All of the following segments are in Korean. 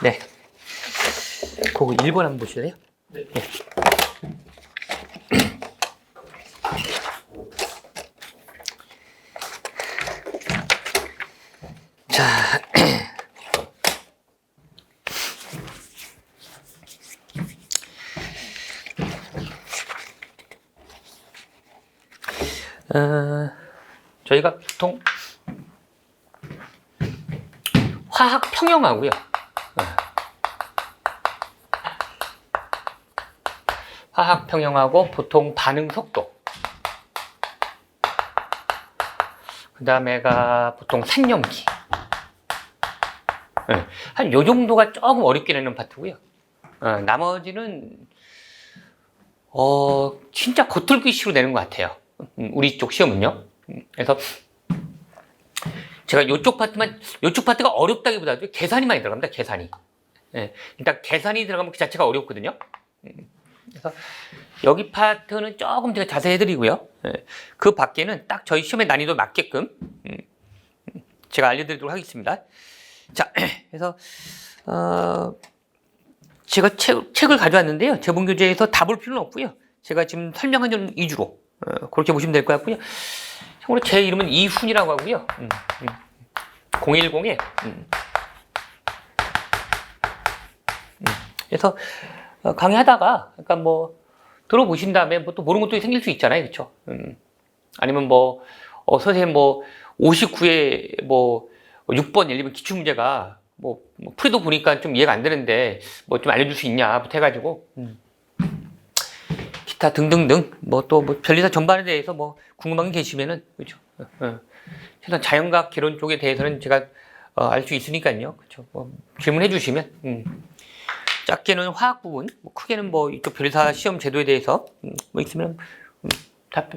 네. 그거 1번 한번 보실래요? 네. 네. 자. 저희가 보통 화학 평형하고요. 화학 평형하고 보통 반응 속도. 그 다음에가 보통 산염기. 한 요 정도가 조금 어렵게 내는 파트고요. 나머지는 진짜 겉핥기식으로 내는 것 같아요. 우리 쪽 시험은요. 그래서 제가 요쪽 파트가 어렵다기보다도 계산이 많이 들어갑니다. 계산이. 일단 계산이 들어가면 그 자체가 어렵거든요. 그래서 여기 파트는 조금 제가 자세히 해드리고요. 그 밖에는 딱 저희 시험의 난이도 맞게끔 제가 알려드리도록 하겠습니다. 자, 그래서 제가 책을 가져왔는데요. 제본교재에서 다 볼 필요는 없고요. 제가 지금 설명한 점 위주로 그렇게 보시면 될 것 같고요. 참고로 제 이름은 이훈이라고 하고요. 010에 그래서 강의하다가 약간 뭐 들어보신 다음에 뭐 또 모르는 것도 생길 수 있잖아요, 그렇죠? 아니면 뭐 선생님 뭐 59에 뭐 6번 예를 들면 기출 문제가 뭐 풀이도 보니까 좀 이해가 안 되는데 뭐 좀 알려줄 수 있냐부터 해가지고 기타 등등등 뭐 또 뭐 변리사 전반에 대해서 뭐 궁금한 게 계시면은 그렇죠. 최소한 자연과학 개론 쪽에 대해서는 제가 알 수 있으니까요, 그렇죠. 뭐 질문해 주시면 작게는 화학 부분, 뭐 크게는 뭐 이쪽 변리사 시험 제도에 대해서 뭐 있으면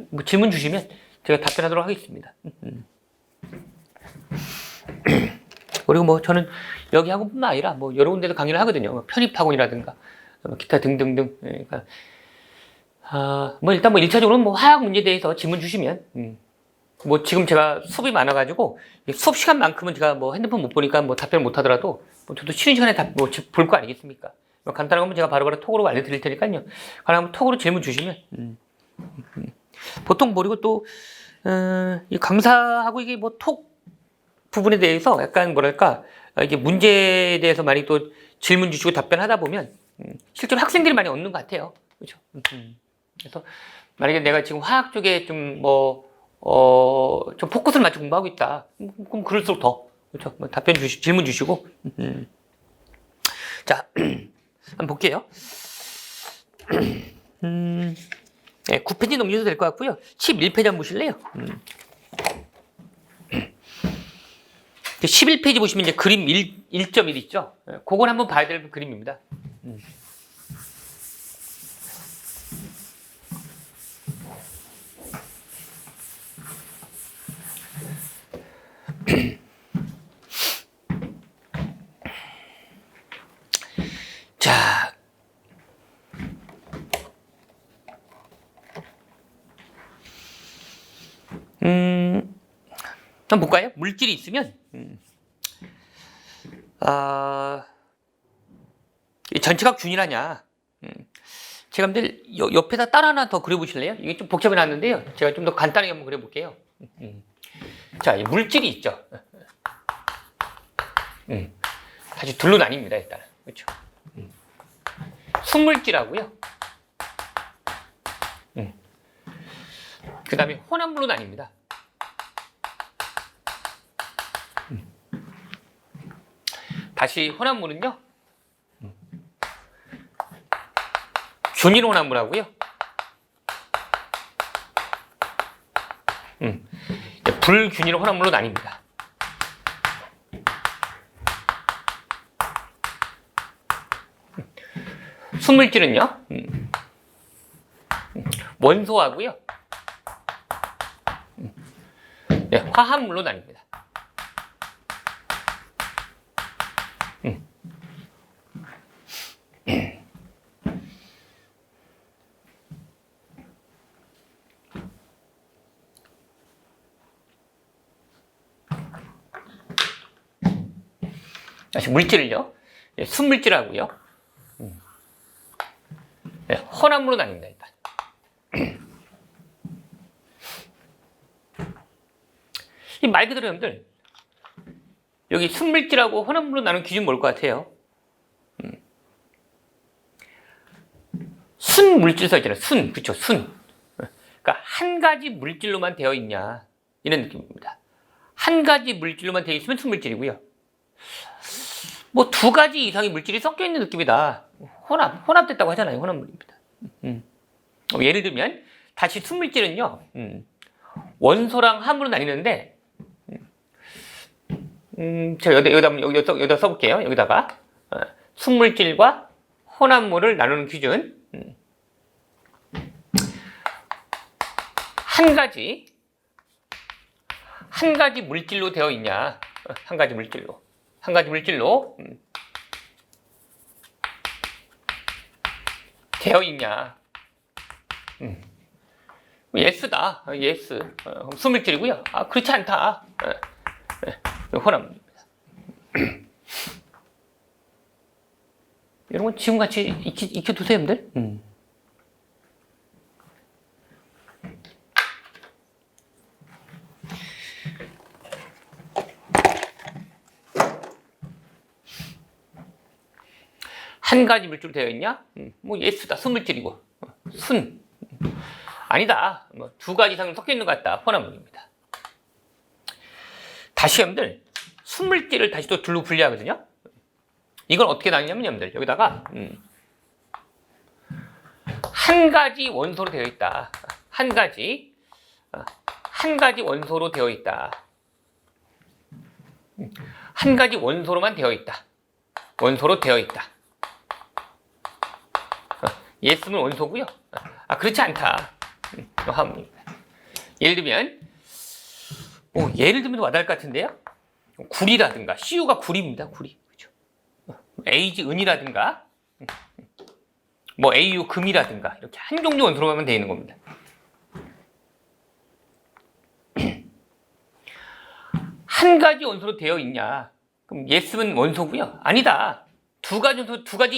뭐 질문 주시면 제가 답변하도록 하겠습니다. 그리고 뭐 저는 여기 학원뿐만 아니라 뭐 여러 군데도 강의를 하거든요. 뭐 편입학원이라든가 기타 등등등. 그러니까 뭐 일단 뭐 1차적으로는 뭐 화학 문제에 대해서 질문 주시면 뭐 지금 제가 수업이 많아가지고 수업 시간만큼은 제가 뭐 핸드폰 못 보니까 뭐 답변 못 하더라도 뭐 저도 쉬는 시간에 뭐 볼 거 아니겠습니까? 뭐 간단한 건 제가 바로바로 톡으로 알려드릴 테니까요. 가능하면 톡으로 질문 주시면 보통 그리고 또 이 강사하고 이게 뭐 톡 부분에 대해서 약간 뭐랄까 이게 문제에 대해서 많이 또 질문 주시고 답변하다 보면 실제로 학생들이 많이 얻는 것 같아요. 그렇죠? 그래서 만약에 내가 지금 화학 쪽에 좀 좀 포커스를 맞춰 공부하고 있다. 그럼 그럴수록 더 그렇죠? 뭐 질문 주시고 자 한번 볼게요. 네, 9페이지 넘기셔도 될 것 같고요. 11페이지 한번 보실래요? 11페이지 보시면 이제 그림 1.1 있죠? 그걸 한번 봐야 될 그림입니다. 자, 한번 볼까요? 물질이 있으면, 전체가 균이라냐. 제가 근데 옆에다 따라 하나 더 그려보실래요? 이게 좀 복잡해 놨는데요. 제가 좀 더 간단하게 한번 그려볼게요. 자, 이 물질이 있죠. 사실 둘로 나뉩니다, 일단은. 그렇죠. 순물질하고요. 그 다음에 혼합물로 나뉩니다. 다시 혼합물은요. 균일 혼합물하고요. 불균일 혼합물로 나뉩니다. 순물질은요. 원소하고요. 네, 화합물로 나뉩니다. 다시 물질을요. 순물질하고요. 혼합물로 나뉩니다. 일단. 이 말 그대로 여러분들 여기 순물질하고 혼합물로 나눈 기준 뭘 것 같아요? 순물질 써 있잖아요. 순, 그렇죠? 순. 그러니까 한 가지 물질로만 되어 있냐 이런 느낌입니다. 한 가지 물질로만 되어 있으면 순물질이고요. 뭐 두 가지 이상의 물질이 섞여 있는 느낌이다. 혼합됐다고 하잖아요. 혼합물입니다. 예를 들면 다시 순물질은요. 원소랑 함으로 나뉘는데 제가 여기다 써볼게요. 여기다가 순물질과 혼합물을 나누는 기준. 한 가지 물질로 되어 있냐? 한 가지 물질로 되어 있냐? 예스다. 예스. 순물질이고요. 그렇지 않다. 혼합물입니다. 이런 건 지금같이 익혀두세요, 여러분들. 한 가지 물질로 되어 있냐? 뭐 예스다. 순물질이고. 순. 아니다. 뭐 두 가지 이상 섞여 있는 것 같다. 혼합물입니다. 다시 여러분들 순물질을 다시 또 둘로 분리하거든요. 이건 어떻게 나뉘냐면 여러분들 여기다가 한 가지 원소로 되어 있다. 한 가지 원소로 되어 있다. 한 가지 원소로만 되어 있다. 원소로 되어 있다. 예스는 원소고요. 그렇지 않다. 화합물입니다. 예를 들면 와닿을 것 같은데요. 구리라든가 CU가 구리입니다. 구리. 그렇죠? Ag 은이라든가 뭐 AU 금이라든가 이렇게 한 종류 원소로만 되어 있는 겁니다. 한 가지 원소로 되어 있냐? 그럼 예스는 원소고요. 아니다. 두 가지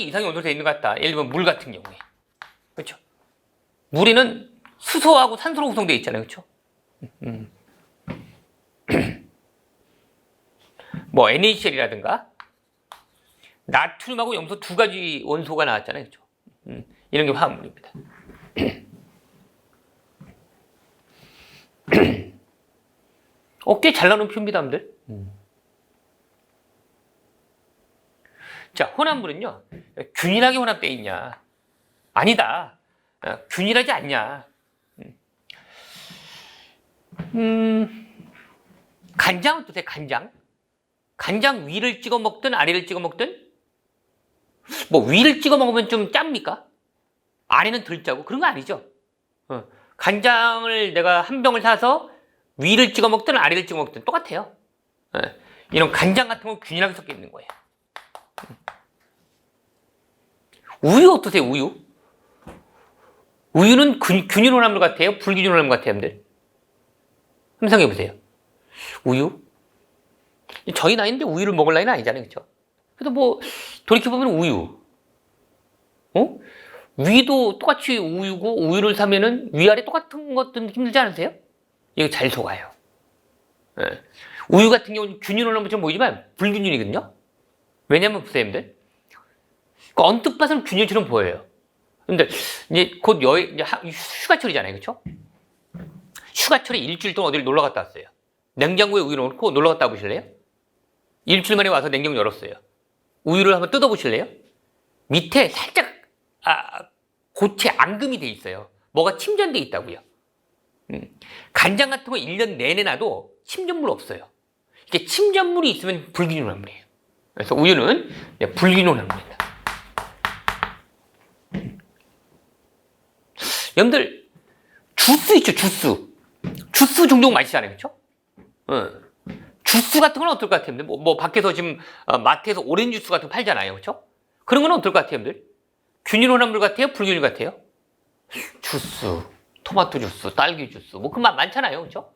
이상의 원소로 되어 있는 것 같다. 예를 들면 물 같은 경우에. 그렇죠? 물에는 수소하고 산소로 구성되어 있잖아요. 그렇죠? 뭐 NaCl이라든가 나트륨하고 염소 두 가지 원소가 나왔잖아요. 그렇죠? 이런 게 화합물입니다. 꽤 잘 나오는 표입니다, 여러분들. 자, 혼합물은요. 균일하게 혼합되어 있냐? 아니다. 균일하지 않냐? 간장 어떠세요? 간장 위를 찍어 먹든 아래를 찍어 먹든 뭐 위를 찍어 먹으면 좀 짭니까? 아래는 덜 짜고 그런 거 아니죠. 간장을 내가 한 병을 사서 위를 찍어 먹든 아래를 찍어 먹든 똑같아요. 이런 간장 같은 건 균일하게 섞여 있는 거예요. 우유 어떠세요? 우유는 균일 혼합물 같아요? 불균일 혼합물 같아요, 여러분들? 한번 생각해 보세요. 우유? 저희 나이인데 우유를 먹을 나이는 아니잖아요, 그렇죠? 그래도 뭐 돌이켜보면 우유, 위도 똑같이 우유고 우유를 사면은 위아래 똑같은 것도 힘들지 않으세요? 이거 잘 속아요. 우유 같은 경우는 균일 혼합물처럼 보이지만 불균일이거든요. 왜냐면 보세요, 여러분들. 언뜻 봐서는 균일처럼 보여요. 근데 이제 곧 휴가철이잖아요, 그렇죠? 휴가철에 일주일 동안 어디를 놀러 갔다 왔어요. 냉장고에 우유 넣고 놀러 갔다 와보실래요? 일주일 만에 와서 냉장고 열었어요. 우유를 한번 뜯어보실래요? 밑에 살짝 고체 앙금이 돼 있어요. 뭐가 침전돼 있다고요. 간장 같은 거 1년 내내 놔도 침전물 없어요. 이게 침전물이 있으면 불균일 혼합물이에요. 그래서 우유는 불균일 혼합물입니다. 여러분들 주스 있죠, 주스 종종 마시잖아요, 그렇죠? 주스 같은 건 어떨 것 같아요? 뭐 밖에서 지금 마트에서 오렌지 주스 같은 거 팔잖아요, 그렇죠? 그런 건 어떨 것 같아요, 여러분들? 균일 혼합물 같아요, 불균일 같아요? 주스, 토마토 주스, 딸기 주스, 뭐 그 맛 많잖아요, 그렇죠?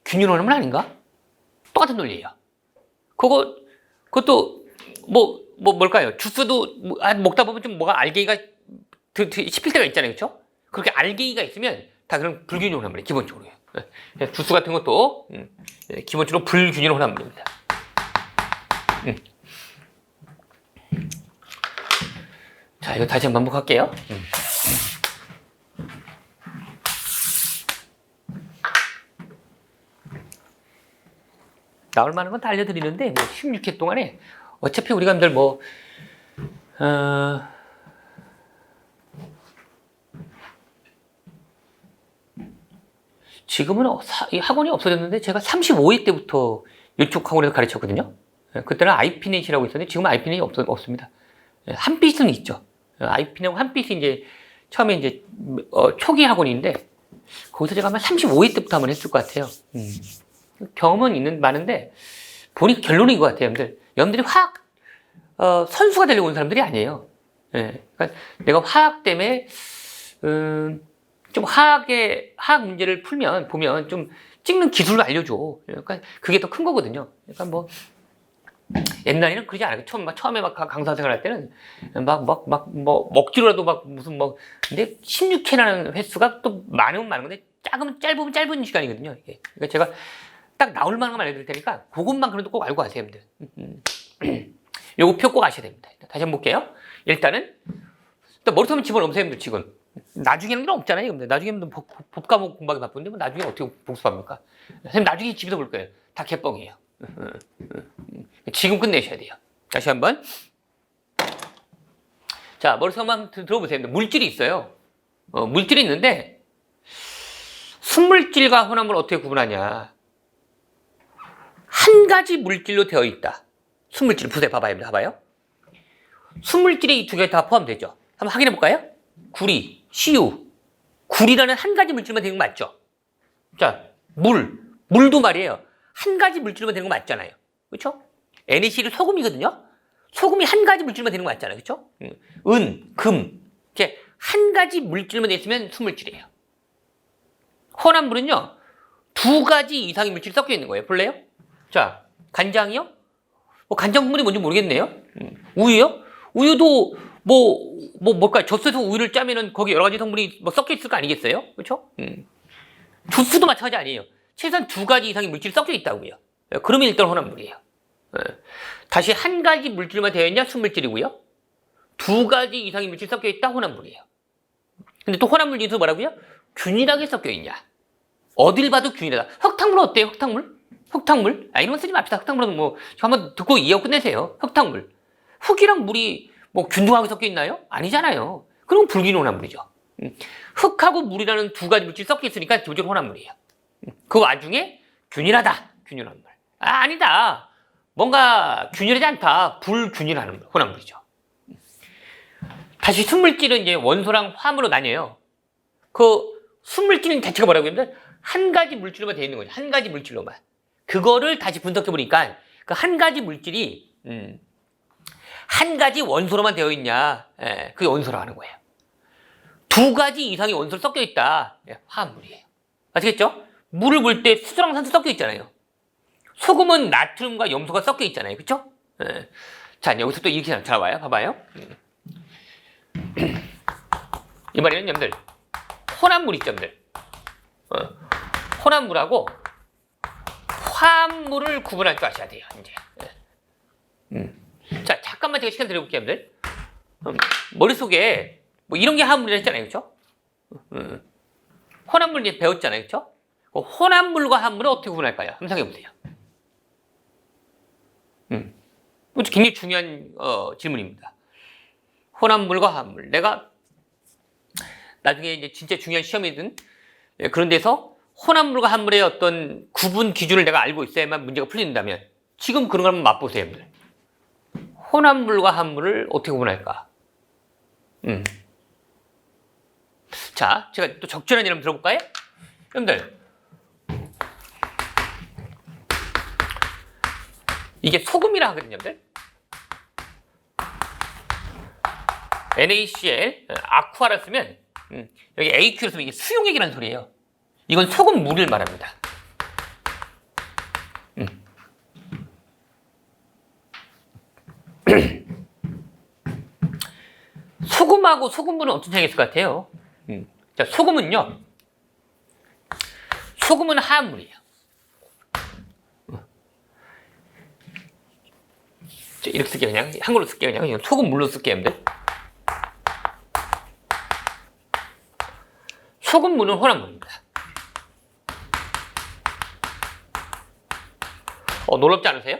균일 혼합물 아닌가? 똑같은 논리예요. 그것도 뭘까요? 주스도 먹다 보면 좀 뭐가 알갱이가 씹힐 때가 있잖아요. 그렇죠? 그렇게 알갱이가 있으면 다 그런 불균형 혼합물이에요. 기본적으로. 주스 같은 것도 기본적으로 불균형 혼합물입니다. 자, 이거 다시 한번 반복할게요. 나올 만한 건 다 알려드리는데, 16회 동안에 어차피 우리가 여러분들 지금은 이 학원이 없어졌는데 제가 35회 때부터 이쪽 학원에서 가르쳤거든요. 그때는 아이피넷이라고 있었는데 지금은 아이피넷이 없습니다. 한빛은 있죠. 아이피넷하고 한빛이 이제 처음에 이제 초기 학원인데 거기서 제가 아마 35회 때부터 한번 했을 것 같아요. 경험은 많은데 보니 결론인 것 같아요, 여러분들이 화학 선수가 되려고 온 사람들이 아니에요. 그러니까 내가 화학 때문에 좀 화학 문제를 보면 좀 찍는 기술을 알려줘. 그러니까 그게 더 큰 거거든요. 그러니까 옛날에는 그러지 않아요. 처음에 막 강사 생활할 때는 먹기로라도 근데 16회라는 횟수가 또 많으면 많은 건데 짧으면 짧은 시간이거든요. 이게. 그러니까 제가 딱 나올 만한 거 알려드릴 테니까 그것만 그래도 꼭 알고 가세요, 여러분들. 요거 표 꼭 아셔야 됩니다. 다시 한번 볼게요. 일단은 또 머리통에 집어넣으세요, 여러분들 지금. 나중에는 없잖아요, 여러분들. 나중에는 법 과목 공부하기 바쁜데 나중에 어떻게 복습합니까? 선생님 나중에 집에서 볼 거예요. 다 개뻥이에요. 지금 끝내셔야 돼요. 다시 한번. 자, 머릿속에 한번 들어보세요. 물질이 있어요. 물질이 있는데 순물질과 혼합물을 어떻게 구분하냐. 한 가지 물질로 되어 있다. 순물질 보세요. 봐봐요. 순물질이 이 두 개 다 포함되죠. 한번 확인해 볼까요? 구리, CU. 구리라는 한 가지 물질만 되는 거 맞죠? 자, 물도 말이에요. 한 가지 물질만 되는 거 맞잖아요. 그렇죠? NaCl은 소금이거든요. 소금이 한 가지 물질만 되는 거 맞잖아요. 그렇죠? 은, 금. 이렇게 한 가지 물질만 돼 있으면 순물질이에요. 혼합물은요. 두 가지 이상의 물질이 섞여 있는 거예요. 볼래요? 자, 간장이요? 간장 국물이 뭔지 모르겠네요. 우유요? 우유도 뭘까요? 젖소에서 우유를 짜면은 거기 여러 가지 성분이 섞여 있을 거 아니겠어요? 그렇죠? 주스도 마찬가지 아니에요. 최소한 두 가지 이상의 물질이 섞여 있다고요. 그러면 일단 혼합물이에요. 다시 한 가지 물질만 되어 있냐? 순물질이고요. 두 가지 이상의 물질이 섞여 있다? 혼합물이에요. 근데 또 혼합물 중에서 뭐라고요? 균일하게 섞여 있냐? 어딜 봐도 균일하다. 흙탕물 어때요? 흙탕물? 이런 거 쓰지 맙시다. 흙탕물은 한번 듣고 이해하고 끝내세요. 흙탕물. 흙이랑 물이 균등하게 섞여 있나요? 아니잖아요. 그럼 불균형 혼합물이죠. 흙하고 물이라는 두 가지 물질이 섞여 있으니까 기본적으로 혼합물이에요. 그 와중에 균일하다. 균일한 물. 아니다. 뭔가 균일하지 않다. 불균일한 혼합물이죠. 다시 순물질은 이제 원소랑 화합물로 나뉘어요. 그 순물질은 자체가 뭐라고 하면 한 가지 물질로만 되어 있는 거죠. 한 가지 물질로만. 그거를 다시 분석해 보니까 그 한 가지 물질이 한 가지 원소로만 되어 있냐. 그게 원소라고 하는 거예요. 두 가지 이상의 원소로 섞여 있다. 화합물이에요. 아시겠죠? 물을 볼 때 수소랑 산소 섞여 있잖아요. 소금은 나트륨과 염소가 섞여 있잖아요. 그렇죠? 자, 여기서 또 이렇게 잘 와요. 봐봐요. 이번에는 여러분들 혼합물 있죠, 여러분들. 혼합물하고 화합물을 구분할 줄 아셔야 돼요. 이제. 자, 잠깐만 제가 시간 드려볼게요, 여러분들. 머릿속에 이런 게 화합물이라 했잖아요. 그렇죠? 혼합물 이제 배웠잖아요. 그렇죠? 혼합물과 화합물을 어떻게 구분할까요? 한번 생각해 보세요. 굉장히 중요한 질문입니다. 혼합물과 화합물. 내가 나중에 이제 진짜 중요한 시험이든 그런 데서 혼합물과 화합물의 어떤 구분 기준을 내가 알고 있어야만 문제가 풀린다면 지금 그런 걸 한번 맛보세요, 여러분들. 혼합물과 화합물을 어떻게 구분할까? 자, 제가 또 적절한 일 한번 들어볼까요? 여러분들, 이게 소금이라 하거든요, 여러분들. NaCl, 아쿠아라 쓰면 여기 AQ로 쓰면 이게 수용액이라는 소리예요. 이건 소금물을 말합니다. 소금하고 소금물은 어떤 차이가 있을 것 같아요? 자, 소금은요. 소금은 화합물이에요. 자, 이렇게 쓸게요. 그냥 한글로 쓸게요. 그냥 소금물로 쓸게요. 여러분들. 소금물은 혼합물입니다. 놀랍지 않으세요?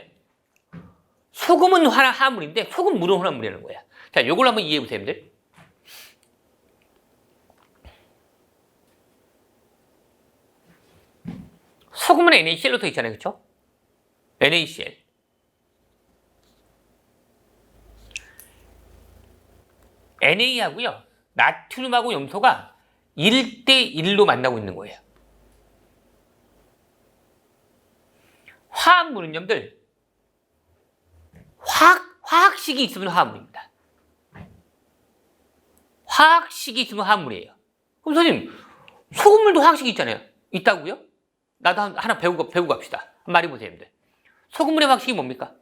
소금은 화합물인데 소금물은 혼합물이라는 거야. 자, 이걸 한번 이해해 보세요, 여러분들. 소금은 NaCl로 돼 있잖아요, 그렇죠? NaCl. NA하고요, 나트륨하고 염소가 1대1로 만나고 있는 거예요. 화합물은 여러분들 화학식이 있으면 화합물입니다. 화학식이 있으면 화합물이에요. 그럼 선생님, 소금물도 화학식이 있잖아요. 있다고요? 나도 하나 배우고 갑시다. 말해보세요, 여러분들. 소금물의 화학식이 뭡니까?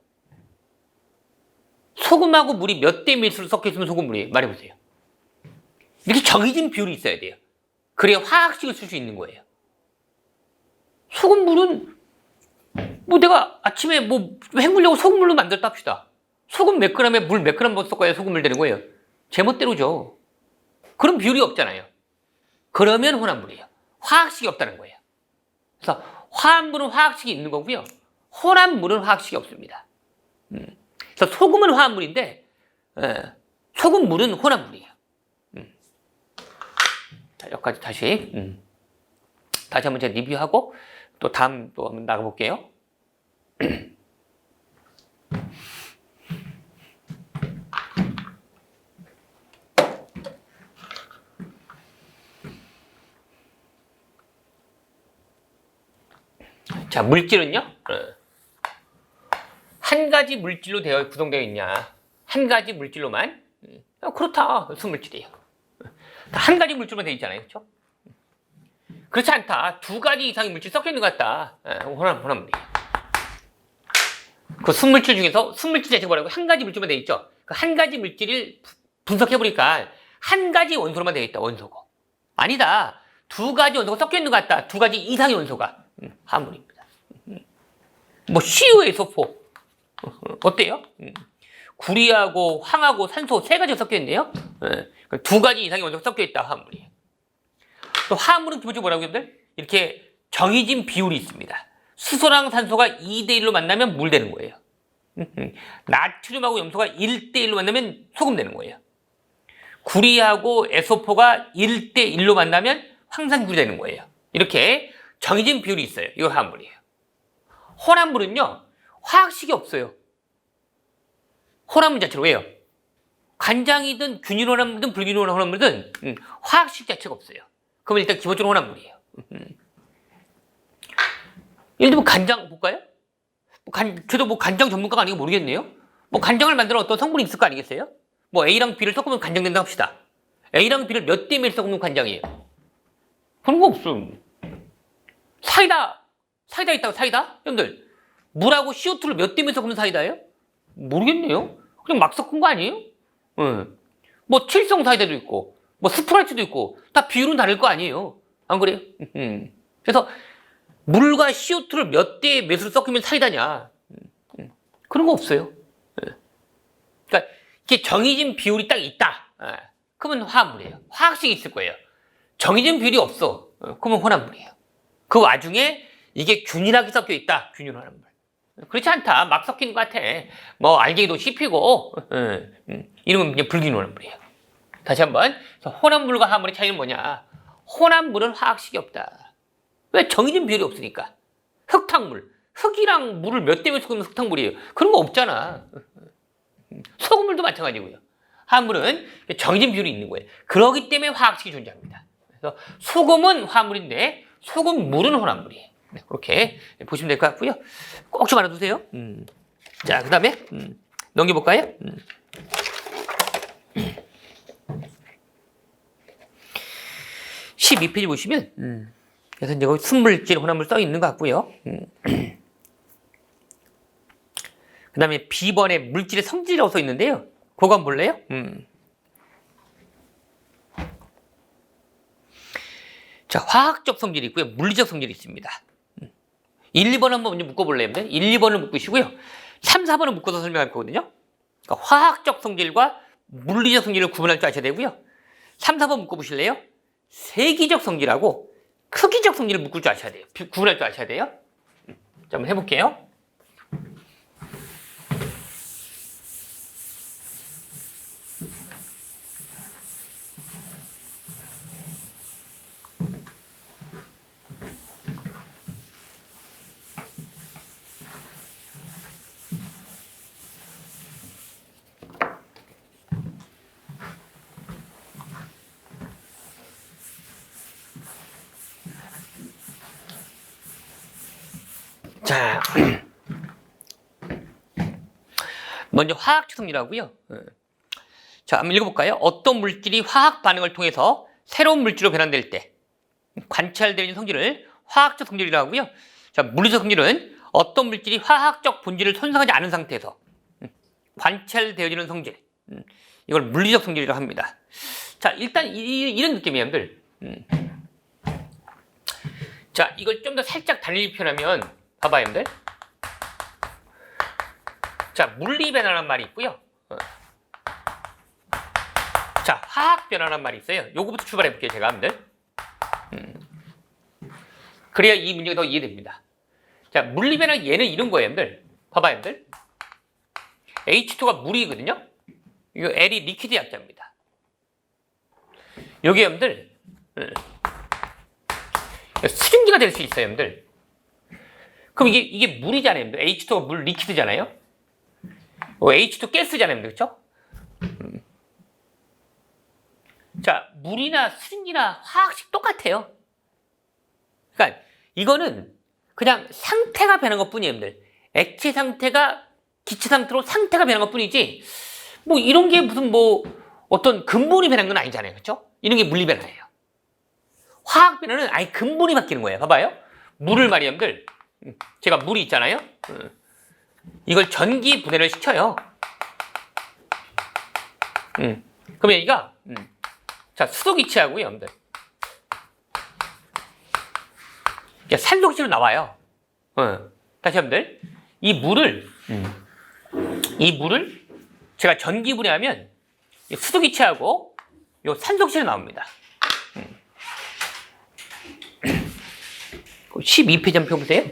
소금하고 물이 몇 대 몇으로 섞여 있으면 소금물이에요. 말해보세요. 이렇게 정해진 비율이 있어야 돼요. 그래야 화학식을 쓸 수 있는 거예요. 소금물은 내가 아침에 해물려고 소금물로 만들었다 합시다. 소금 몇 그램에 물 몇 그램 섞어야 소금물 되는 거예요. 제멋대로죠. 그런 비율이 없잖아요. 그러면 혼합물이에요. 화학식이 없다는 거예요. 그래서 화합물은 화학식이 있는 거고요. 혼합물은 화학식이 없습니다. 그래서 소금은 화합물인데 소금물은 혼합물이에요. 자, 여기까지 다시 한번 제가 리뷰하고 또 다음 또 한번 나가볼게요. 자, 물질은요, 한 가지 물질로 구성되어 있냐? 한 가지 물질로만? 그렇다. 수물질이에요. 한 가지 물질만 되어 있잖아요. 그렇죠? 그렇지 않다. 두 가지 이상의 물질이 섞여 있는 것 같다. 혼합물이에요. 그 순물질 중에서 순물질 자체가 뭐라고? 한 가지 물질만 되어 있죠. 그 한 가지 물질을 분석해보니까 한 가지 원소로만 되어 있다. 원소고. 아니다. 두 가지 원소가 섞여 있는 것 같다. 두 가지 이상의 원소가 화합물입니다. CuSO4 어때요? 구리하고 황하고 산소 세 가지가 섞여 있네요. 두 가지 이상의 원소가 섞여 있다. 화합물이에요. 또 화합물은 기본적으로 뭐라고 여러분들? 이렇게 정해진 비율이 있습니다. 수소랑 산소가 2대1로 만나면 물 되는 거예요. 나트륨하고 염소가 1대1로 만나면 소금 되는 거예요. 구리하고 SO4가 1대1로 만나면 황산구리 되는 거예요. 이렇게 정해진 비율이 있어요. 이거 화합물이에요. 혼합물은요, 화학식이 없어요. 혼합물 자체로. 왜요? 간장이든 균일 혼합물이든 불균일 혼합물이든 화학식 자체가 없어요. 그러면 일단 기본적으로 혼합물이에요. 예를 들면 간장 볼까요? 저도 간장 전문가가 아니고 모르겠네요. 간장을 만드는 어떤 성분이 있을 거 아니겠어요? A랑 B를 섞으면 간장 된다 합시다. A랑 B를 몇 대 몇 섞으면 간장이에요? 그런 거 없음. 사이다 있다고 사이다? 여러분들, 물하고 CO2를 몇 대 몇 섞으면 사이다예요? 모르겠네요. 그냥 막 섞은 거 아니에요? 칠성 사이다도 있고, 스프라이트도 있고, 다 비율은 다를 거 아니에요? 안 그래요? 그래서 물과 CO2를 몇 대 몇으로 섞으면 사이다냐? 그런 거 없어요. 그러니까 이게 정해진 비율이 딱 있다. 그러면 화합물이에요. 화학식이 있을 거예요. 정해진 비율이 없어. 그러면 혼합물이에요. 그 와중에 이게 균일하게 섞여 있다. 균일 혼합물. 그렇지 않다. 막 섞이는 것 같아. 알갱이도 씹히고 이러면 그냥 불균일 혼합물이에요. 다시 한번. 혼합물과 화합물의 차이는 뭐냐? 혼합물은 화학식이 없다. 왜? 정해진 비율이 없으니까. 흙탕물. 흙이랑 물을 몇 대 몇 섞으면 흙탕물이에요. 그런 거 없잖아. 소금물도 마찬가지고요. 화합물은 정해진 비율이 있는 거예요. 그렇기 때문에 화학식이 존재합니다. 그래서 소금은 화합물인데 소금물은 혼합물이에요. 네, 그렇게 보시면 될 것 같고요. 꼭 좀 알아두세요. 자, 그 다음에 넘겨볼까요? 12페이지 보시면 그래서 이제 거기 순물질, 혼합물 써 있는 것 같고요. 그 다음에 B번에 물질의 성질이라고 써 있는데요. 그거 한번 볼래요? 자, 화학적 성질이 있고요. 물리적 성질이 있습니다. 1, 2번 한번 먼저 묶어볼래요? 1, 2번을 묶으시고요. 3, 4번을 묶어서 설명할 거거든요. 그러니까 화학적 성질과 물리적 성질을 구분할 줄 아셔야 되고요. 3, 4번 묶어보실래요? 세기적 성질하고 크기적 성질을 묶을 줄 아셔야 돼요. 구분할 줄 아셔야 돼요. 자, 한번 해볼게요. 자, 먼저 화학적 성질하고요. 자, 한번 읽어볼까요? 어떤 물질이 화학 반응을 통해서 새로운 물질로 변환될 때 관찰되는 성질을 화학적 성질이라고 하고요. 자, 물리적 성질은 어떤 물질이 화학적 본질을 손상하지 않은 상태에서 관찰되어지는 성질, 이걸 물리적 성질이라고 합니다. 자, 일단 이런 느낌이에요, 여러분들. 자, 이걸 좀 더 살짝 달리 표현하면 봐봐요, 여러분들. 자, 물리 변화란 말이 있고요. 자, 화학 변화란 말이 있어요. 요거부터 출발해 볼게요, 제가, 여러분들. 그래야 이 문제가 더 이해됩니다. 자, 물리 변화 얘는 이런 거예요, 여러분들. 봐봐요, 여러분들. H2가 물이거든요. 이거 L이 리퀴드 약자입니다. 여기 여러분들 수증기가 될 수 있어요, 여러분들. 그럼 이게 물이잖아요, 여러분들. H2가 물 리퀴드잖아요. H2 가스잖아요, 그렇죠? 자, 물이나 수증기나 화학식 똑같아요. 그러니까 이거는 그냥 상태가 변한 것뿐이에요, 여러분들. 액체 상태가 기체 상태로 상태가 변한 것뿐이지 뭐 이런 게 무슨 뭐 어떤 근본이 변한 건 아니잖아요, 그렇죠? 이런 게 물리 변화예요. 화학 변화는 아예 근본이 바뀌는 거예요. 봐봐요. 물을 말이에요, 여러분들. 제가 물이 있잖아요. 이걸 전기 분해를 시켜요. 그럼 여기가 자, 수소기체하고요, 여러분들. 산소기체로 나와요. 다시 여러분들, 이 물을 제가 전기 분해하면 수소기체하고 요 산소기체로 나옵니다. 12페이지 한번 펴보세요.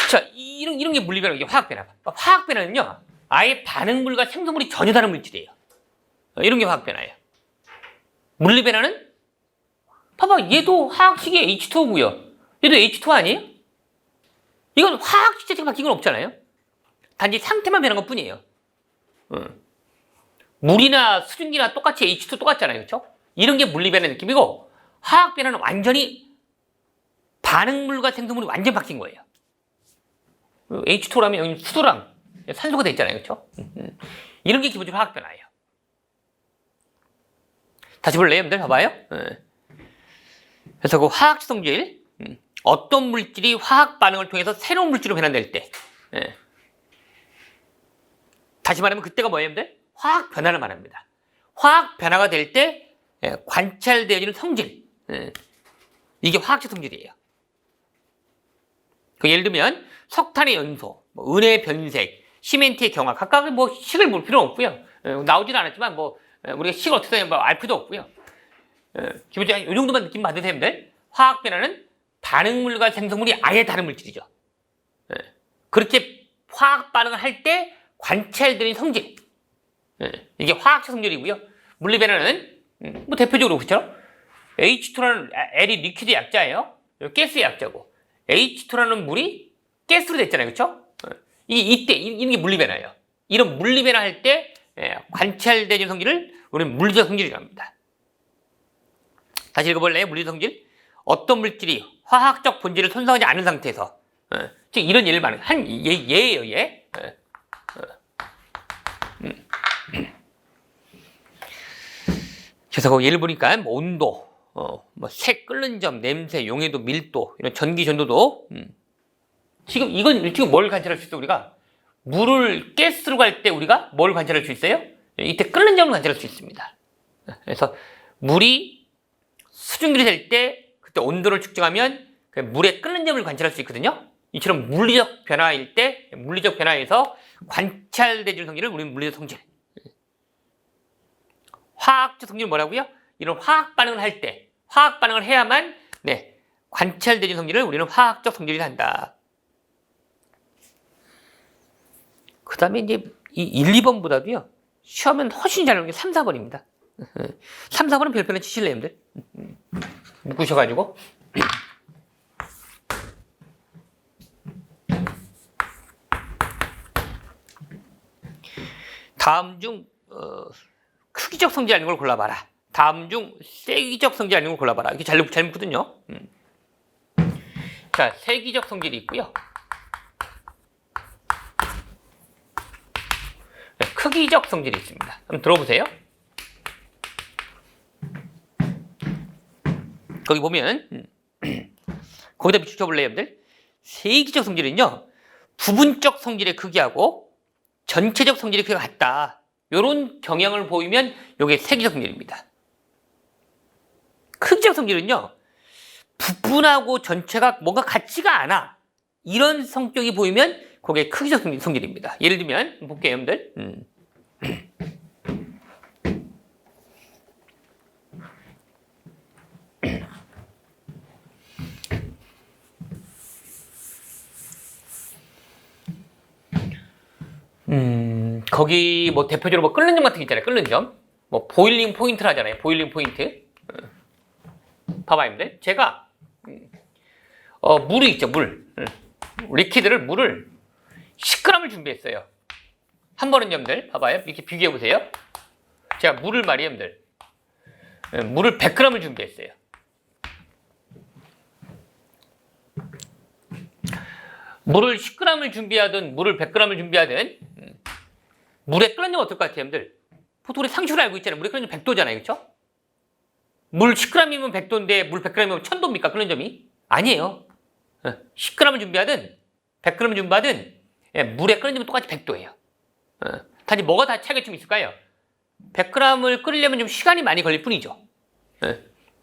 자, 이런 게 물리 변화, 이게 화학 변화. 화학 변화는요, 아예 반응물과 생성물이 전혀 다른 물질이에요. 이런 게 화학 변화예요. 물리 변화는 봐봐, 얘도 화학식이 H2고요. 얘도 H2 아니에요? 이건 화학식 자체가 바뀐 건 없잖아요. 단지 상태만 변한 것 뿐이에요. 물이나 수증기나 똑같이 H2 똑같잖아요, 그렇죠? 이런 게 물리 변화의 느낌이고, 화학 변화는 완전히 반응물과 생성물이 완전 바뀐 거예요. H2라면 여기 수소랑 산소가 돼 있잖아요, 그렇죠? 이런 게 기본적으로 화학 변화예요. 다시 볼래요, 여러분들? 봐봐요. 그래서 그 화학 성질, 어떤 물질이 화학 반응을 통해서 새로운 물질로 변환될 때, 다시 말하면 그때가 뭐예요, 여러분들? 화학 변화를 말합니다. 화학 변화가 될 때 관찰되어지는 성질, 이게 화학적 성질이에요. 그 예를 들면 석탄의 연소, 뭐 은의 변색, 시멘트의 경화, 각각 뭐 식을 볼 필요는 없고요. 나오지는 않았지만 뭐 우리가 식을 어떻게 되는지 알 필요도 없고요. 기본적으로 이 정도만 느낌 받으세요, 여러분들. 화학 변화는 반응물과 생성물이 아예 다른 물질이죠. 그렇게 화학 반응을 할 때 관찰되는 성질, 이게 화학적 성질이고요. 물리 변화는 뭐 대표적으로 그렇죠? H2라는 L이 리퀴드 약자예요. 가스 약자고, H2라는 물이 가스로 됐잖아요, 그렇죠? 이때 이런 게 물리 변화예요. 이런 물리 변화할 때 관찰되는 성질을 우리는 물리적 성질이라고 합니다. 다시 읽어볼래요? 물리적 성질. 어떤 물질이 화학적 본질을 손상하지 않은 상태에서, 즉 이런 예를 말하는 한 예예요, 예. 그래서 그 예를 보니까 뭐 온도, 뭐 색, 끓는 점, 냄새, 용해도, 밀도, 이런 전기 전도도, 지금 이건 지금 뭘 관찰할 수 있어? 우리가 물을 가스로 갈 때 우리가 뭘 관찰할 수 있어요? 이때 끓는 점을 관찰할 수 있습니다. 그래서 물이 수증기로 될 때 그때 온도를 측정하면 그 물의 끓는 점을 관찰할 수 있거든요. 이처럼 물리적 변화일 때 물리적 변화에서 관찰되는 성질을 우리는 물리적 성질. 화학적 성질은 뭐라고요? 이런 화학 반응을 할 때, 화학 반응을 해야만 관찰되는 성질을 우리는 화학적 성질이라 한다. 그 다음에 이제 이 1, 2번보다도요, 시험은 훨씬 잘 나오는 게 3, 4번입니다. 3, 4번은 별표는 치실래요, 여러분들? 묶으셔가지고. 다음 중, 크기적 성질 아닌 걸 골라봐라. 다음 중 세기적 성질 아닌 걸 골라봐라. 이게 잘 묶거든요. 자, 세기적 성질이 있고요. 크기적 성질이 있습니다. 한번 들어보세요. 거기 보면 거기다 비춰볼래요, 여러분들? 세기적 성질은요, 부분적 성질의 크기하고 전체적 성질의 크기가 같다. 이런 경향을 보이면 이게 세기적 성질입니다. 크기적 성질은요, 부분하고 전체가 뭔가 같지가 않아. 이런 성격이 보이면 그게 크기적 성질입니다. 예를 들면 볼게요, 여러분들. 거기 뭐 대표적으로 뭐 끓는 점 같은 게 있잖아요. 끓는 점. 뭐 보일링 포인트를 하잖아요. 보일링 포인트. 봐봐요, 여러분들. 제가 물이 있죠, 물. 리퀴드를 물을 10g을 준비했어요. 한 번은 여러분들 봐봐요. 이렇게 비교해 보세요. 제가 물을 말이에요, 여러분들. 물을 100g을 준비했어요. 물을 10g을 준비하든 물을 100g을 준비하든 물의 끓는 점 어떨 것 같아요, 여러분들? 보통 우리 상식으로 알고 있잖아요. 물의 끓는 점 100도잖아요. 그렇죠? 물 10g이면 100도인데 물 100g이면 1000도입니까? 끓는 점이? 아니에요. 10g을 준비하든 100g을 준비하든 물의 끓는 점은 똑같이 100도예요. 단지 뭐가 다 차이가 좀 있을까요? 100g을 끓이려면 좀 시간이 많이 걸릴 뿐이죠.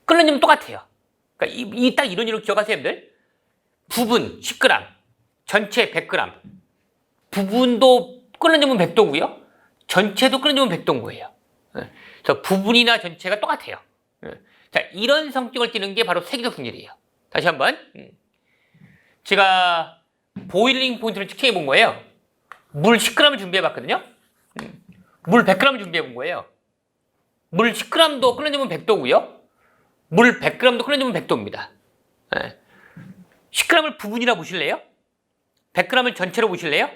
끓는 점은 똑같아요. 그러니까 딱 이런 기억하세요, 여러분들. 부분 10g, 전체 100g. 부분도 끓는 점은 100도고요. 전체도 끓는 점은 100도인 거예요. 그래서 부분이나 전체가 똑같아요. 자, 이런 성격을 띠는 게 바로 세기적 성질이에요. 다시 한번. 제가 보일링 포인트를 측정해 본 거예요. 물 10g을 준비해 봤거든요. 물 100g 준비해 본 거예요. 물 10g도 끓는 점은 100도고요. 물 100g도 끓는 점은 100도입니다. 10g을 부분이라 보실래요? 100g을 전체로 보실래요?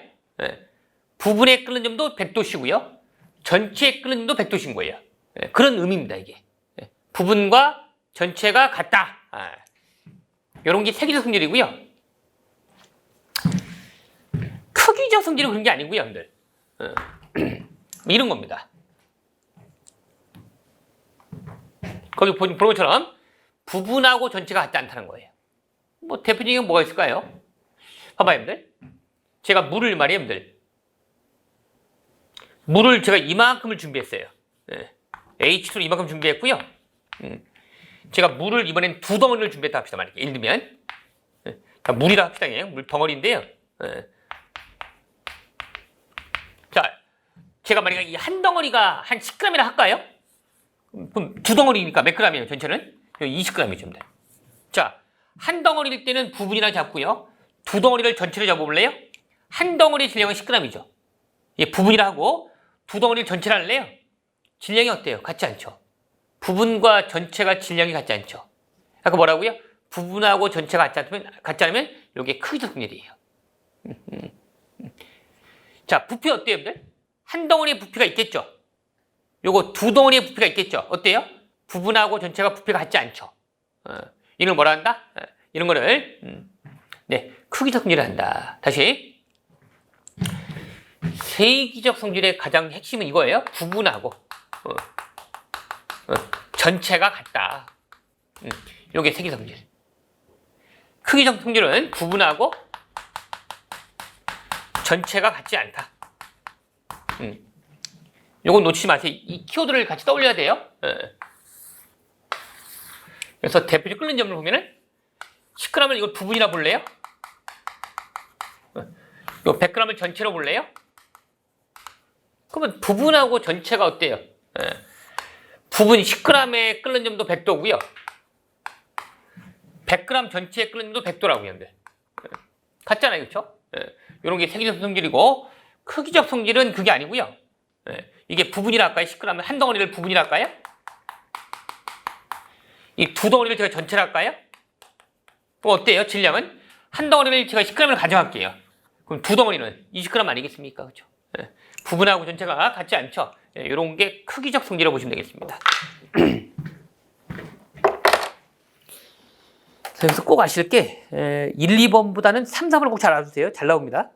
부분에 끓는 점도 100도씨고요. 전체에 끓는 점도 100도씨인 거예요. 그런 의미입니다, 이게. 부분과 전체가 같다. 이런 게 세기적 성질이고요. 크기적 성질은 그런 게 아니고요, 여러분들. 이런 겁니다. 거기 보는 것처럼 부분하고 전체가 같지 않다는 거예요. 뭐 대표적인 게 뭐가 있을까요? 봐봐요, 여러분들. 제가 물을 말이에요, 여러분들. 물을 제가 이만큼을 준비했어요. H2를 이만큼 준비했고요. 제가 물을 이번엔 2덩어리를 준비했다 합시다. 만약에 예를 들면 물이라 합시다. 물 덩어리인데요. 자, 제가 만약에 이 한 덩어리가 한 10g이라 할까요? 그럼 2덩어리니까 몇 g이에요? 전체는 20g이죠. 자, 한 덩어리일 때는 부분이랑 잡고요. 2덩어리를 전체로 잡아볼래요? 한 덩어리 질량은 10g이죠. 예, 부분이라 하고 2덩어리를 전체로 할래요? 질량이 어때요? 같지 않죠? 부분과 전체가 질량이 같지 않죠? 아까 뭐라고요? 부분하고 전체가 같지 않으면 이게 크기적 성질이에요. 자, 부피 어때요, 여러분들? 한 덩어리의 부피가 있겠죠? 요거 2덩어리의 부피가 있겠죠? 어때요? 부분하고 전체가 부피가 같지 않죠? 이런 걸 뭐라 한다? 이런 거를 크기적 성질을 한다. 다시. 세기적 성질의 가장 핵심은 이거예요. 부분하고 전체가 같다. 이게 세기적 성질. 크기적 성질은 부분하고 전체가 같지 않다. 요건 놓치지 마세요. 이 키워드를 같이 떠올려야 돼요. 그래서 대표적 끓는 점을 보면은 10g을 이걸 부분이라 볼래요? 요 100g을 전체로 볼래요? 그러면 부분하고 전체가 어때요? 부분 10g의 끓는 점도 100도고요. 100g 전체의 끓는 점도 100도라고요. 같잖아요. 그렇죠? 이런 게 세기적 성질이고 크기적 성질은 그게 아니고요. 이게 부분이라 할까요? 10g을 한 덩어리를 부분이라 할까요? 이 두 덩어리를 제가 전체라 할까요? 그럼 어때요? 질량은? 한 덩어리를 제가 10g을 가져갈게요. 그럼 두 덩어리는 20g 아니겠습니까? 그렇죠? 부분하고 전체가 같지 않죠? 이런 게 크기적 성질이라고 보시면 되겠습니다. 그래서 꼭 아실 게 1, 2번보다는 3, 4번을 꼭 잘 알아두세요. 잘 나옵니다.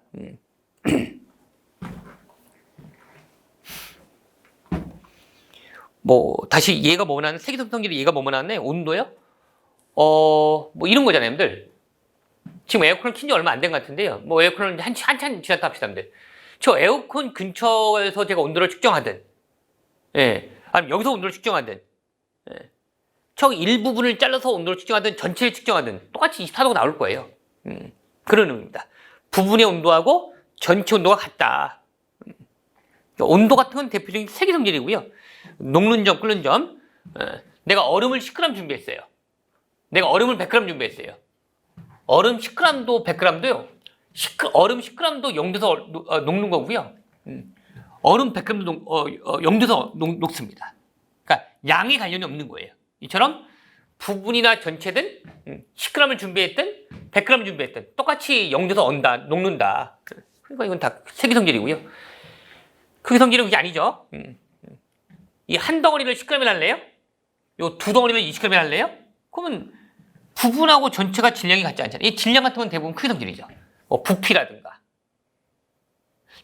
뭐 다시 얘가 뭐뭐 나왔네? 세기적 성질이 얘가 뭐뭐 나왔네? 온도요? 뭐 이런 거잖아요, 여러분들. 지금 에어컨을 킨 지 얼마 안 된 것 같은데요. 뭐 에어컨을 한참 지났다 합시다, 여러분들. 저 에어컨 근처에서 제가 온도를 측정하든, 아니면 여기서 온도를 측정하든, 저 일부분을 잘라서 온도를 측정하든 전체를 측정하든 똑같이 24도가 나올 거예요. 그런 의미입니다. 부분의 온도하고 전체 온도가 같다. 온도 같은 건 대표적인 세기 성질이고요. 녹는 점, 끓는 점. 내가 얼음을 10g 준비했어요. 내가 얼음을 100g 준비했어요. 얼음 10g도 100g도요. 얼음 10g도 0도에서 녹는 거고요. 얼음 100g도 0도에서 녹습니다. 그러니까 양의 관련이 없는 거예요. 이처럼 부분이나 전체든 10g을 준비했든 100g 준비했든 똑같이 0도에서 녹는다. 그러니까 이건 다 세기 성질이고요. 크기 성질은 그게 아니죠. 이 한 덩어리를 10g을 할래요? 요 두 덩어리를 20g을 할래요? 그러면 부분하고 전체가 질량이 같지 않잖아요. 이 질량 같은 건 대부분 크기 성질이죠. 뭐 부피라든가.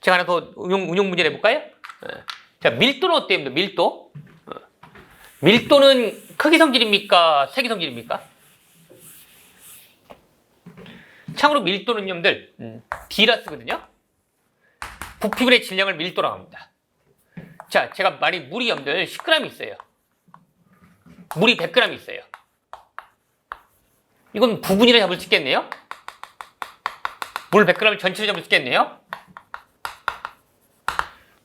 제가 하나 더 응용 문제 내볼까요? 자, 밀도는 어때요? 밀도. 밀도는 크기 성질입니까? 세기 성질입니까? 참고로 밀도는 여러분들 D라 쓰거든요. 부피분의 질량을 밀도라고 합니다. 자, 제가 만약 물이 여러분들 10g 있어요. 물이 100g 있어요. 이건 부분이라 잡을 수 있겠네요. 물 100g을 전체로 잡을 수 있겠네요.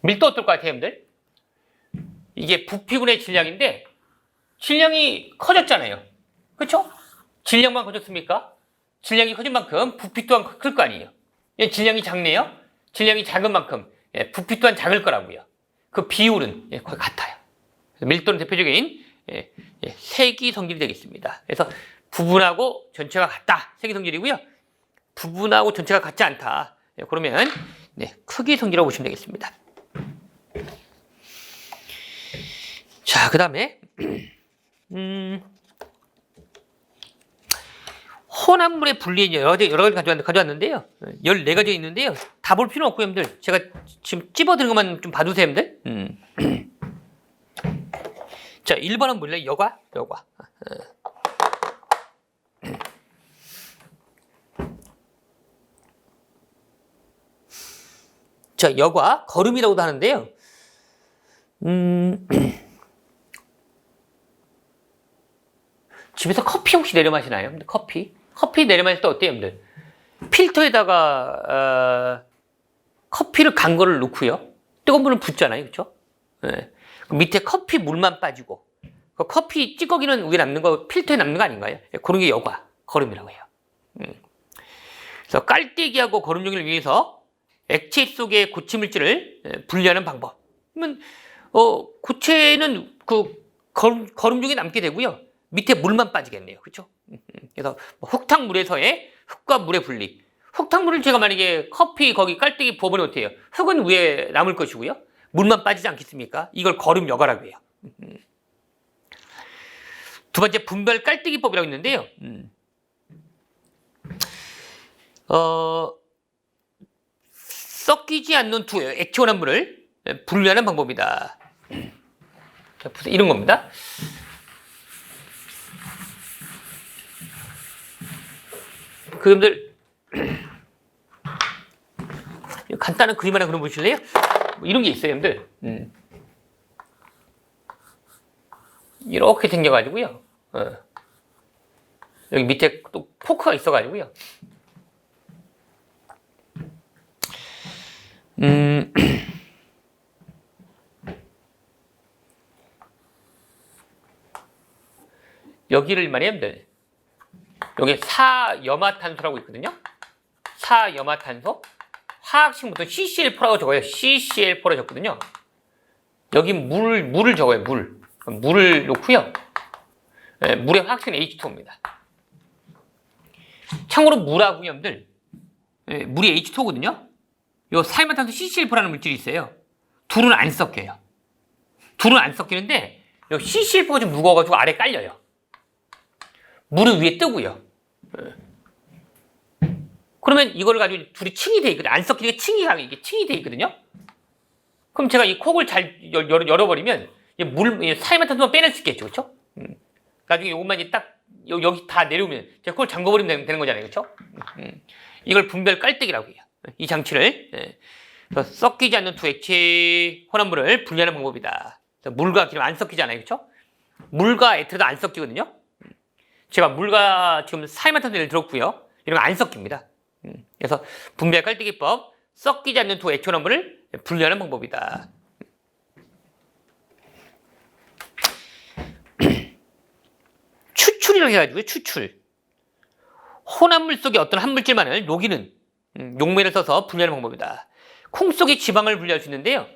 밀도 어떨 것 같아요, 여러분들? 이게 부피분의 질량인데 질량이 커졌잖아요. 그렇죠? 질량만 커졌습니까? 질량이 커진 만큼 부피 또한 클 거 아니에요. 질량이 작네요. 질량이 작은 만큼 부피 또한 작을 거라고요. 그 비율은 거의 같아요. 밀도는 대표적인 세기 성질이 되겠습니다. 그래서 부분하고 전체가 같다. 세기 성질이고요. 부분하고 전체가 같지 않다. 그러면 크기 성질이라고 보시면 되겠습니다. 자, 그 다음에 혼합물의 분리 여러 가지 가져왔는데요. 14가지 있는데요. 다 볼 필요는 없고요, 여러분들. 제가 지금 찝어드린 것만 좀 봐주세요, 여러분들. 자, 1번은 뭘래? 여과. 자, 여과, 거름이라고도 하는데요. 집에서 커피 혹시 내려 마시나요? 커피 내려 마실 때 어때요, 여러분들? 필터에다가 커피를 간 거를 넣고요. 뜨거운 물을 붓잖아요, 그렇죠? 밑에 커피 물만 빠지고 그 커피 찌꺼기는 위에 남는 거 필터에 남는 거 아닌가요? 그런 게 여과, 거름이라고 해요. 그래서 깔때기하고 거름종이를 위해서 액체 속의 고체 물질을 분리하는 방법. 그러면 고체는 그 거름종이 남게 되고요. 밑에 물만 빠지겠네요. 그렇죠? 그래서 흙탕물에서의 흙과 물의 분리. 흙탕물을 제가 만약에 커피 거기 깔때기 부어버리면 어때요? 흙은 위에 남을 것이고요. 물만 빠지지 않겠습니까? 이걸 거름 여과라고 해요. 두 번째 분별 깔때기법이라고 있는데요. 섞이지 않는 두 액체 혼합물을 분리하는 방법이다. 자, 보세요. 이런 겁니다. 그분들 간단한 그림 하나 그려보실래요? 뭐 이런 게 있어요, 여러분들. 이렇게 생겨가지고요. 여기 밑에 또 포크가 있어가지고요. 여기를 말이에요. 여기 사염화탄소라고 있거든요. 사염화탄소. 화학식부터 CCl4라고 적어요. CCl4라고 적거든요. 여기 물을 적어요. 물을 놓고요. 네, 물의 화학식은 H2O입니다. 참고로 물하고 염들, 네, 물이 H2O거든요. 요 사염화탄소 CCl4라는 물질이 있어요. 둘은 안 섞여요. 둘은 안 섞이는데 요 CCl4가 좀 무거워가지고 아래 깔려요. 물은 위에 뜨고요. 그러면 이걸 가지고 둘이 층이 돼 있거든요. 안 섞이니까 이게 층이 돼 있거든요. 그럼 제가 이 콕을 잘 열어버리면 사염화탄소만 빼낼 수 있겠죠, 그렇죠? 나중에 요것만 이제 딱 여기 다 내려오면 제가 콕을 잠궈버리면 되는 거잖아요, 그렇죠? 이걸 분별 깔때기라고 해요. 이 장치를 섞이지 않는 두 액체 혼합물을 분리하는 방법이다. 물과 기름 안 섞이잖아요, 그렇죠? 물과 에틸도 안 섞이거든요. 제가 물과 지금 사염화탄소를 들었고요. 이런 거 안 섞입니다. 그래서 분별 깔때기법, 섞이지 않는 두 액체 혼합물을 분리하는 방법이다. 추출이라고 해가지고요. 추출. 혼합물 속에 어떤 한 물질만을 녹이는 용매를 써서 분리하는 방법이다. 콩 속에 지방을 분리할 수 있는데요.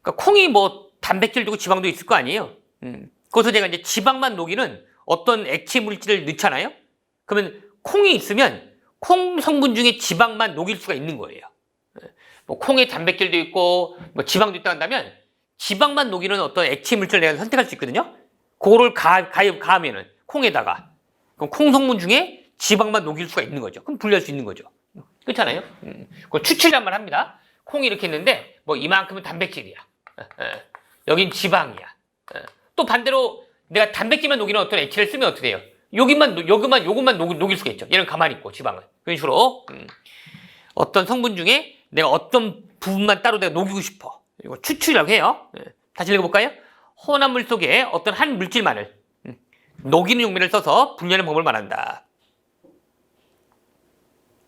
그러니까 콩이 뭐 단백질도 있고 지방도 있을 거 아니에요. 거기서 제가 이제 지방만 녹이는 어떤 액체 물질을 넣잖아요. 그러면 콩이 있으면 콩 성분 중에 지방만 녹일 수가 있는 거예요. 뭐 콩에 단백질도 있고 뭐 지방도 있다 한다면 지방만 녹이는 어떤 액체 물질을 내가 선택할 수 있거든요. 그거를 가하면은 콩에다가 그럼 콩 성분 중에 지방만 녹일 수가 있는 거죠. 그럼 분리할 수 있는 거죠. 그렇잖아요. 그걸 추출이란 말 합니다. 콩이 이렇게 있는데 뭐 이만큼은 단백질이야. 여긴 지방이야. 또 반대로 내가 단백질만 녹이는 어떤 액체를 쓰면 어떻게 돼요? 요것만 녹일 수가 있죠. 얘는 가만히 있고 지방은. 그런 식으로 어떤 성분 중에 내가 어떤 부분만 따로 내가 녹이고 싶어. 이거 추출이라고 해요. 다시 읽어볼까요? 혼합물 속에 어떤 한 물질만을 녹이는 용매를 써서 분리하는 방법을 말한다.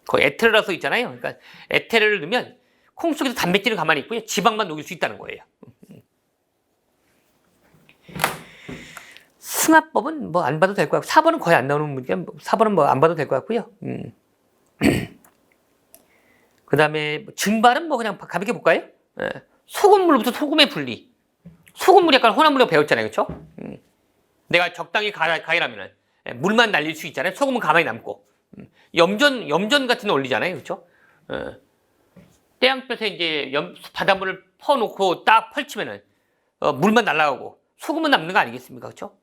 그 에테르라고 써 있잖아요. 그러니까 에테르를 넣으면 콩 속에서 단백질은 가만히 있고요. 지방만 녹일 수 있다는 거예요. 승합법은 뭐 안 봐도 될 것 같고 4번은 거의 안 나오는 문제야. 4번은 뭐 안 봐도 될 것 같고요. 그 다음에 증발은 뭐 그냥 가볍게 볼까요? 소금물부터 소금의 분리. 소금물이 약간 혼합물이라고 배웠잖아요. 그렇죠? 내가 적당히 가열하면 물만 날릴 수 있잖아요. 소금은 가만히 남고. 염전 같은 원리잖아요. 그렇죠? 태양볕에 이제 바닷물을 퍼놓고 딱 펼치면은 물만 날아가고 소금은 남는 거 아니겠습니까? 그렇죠?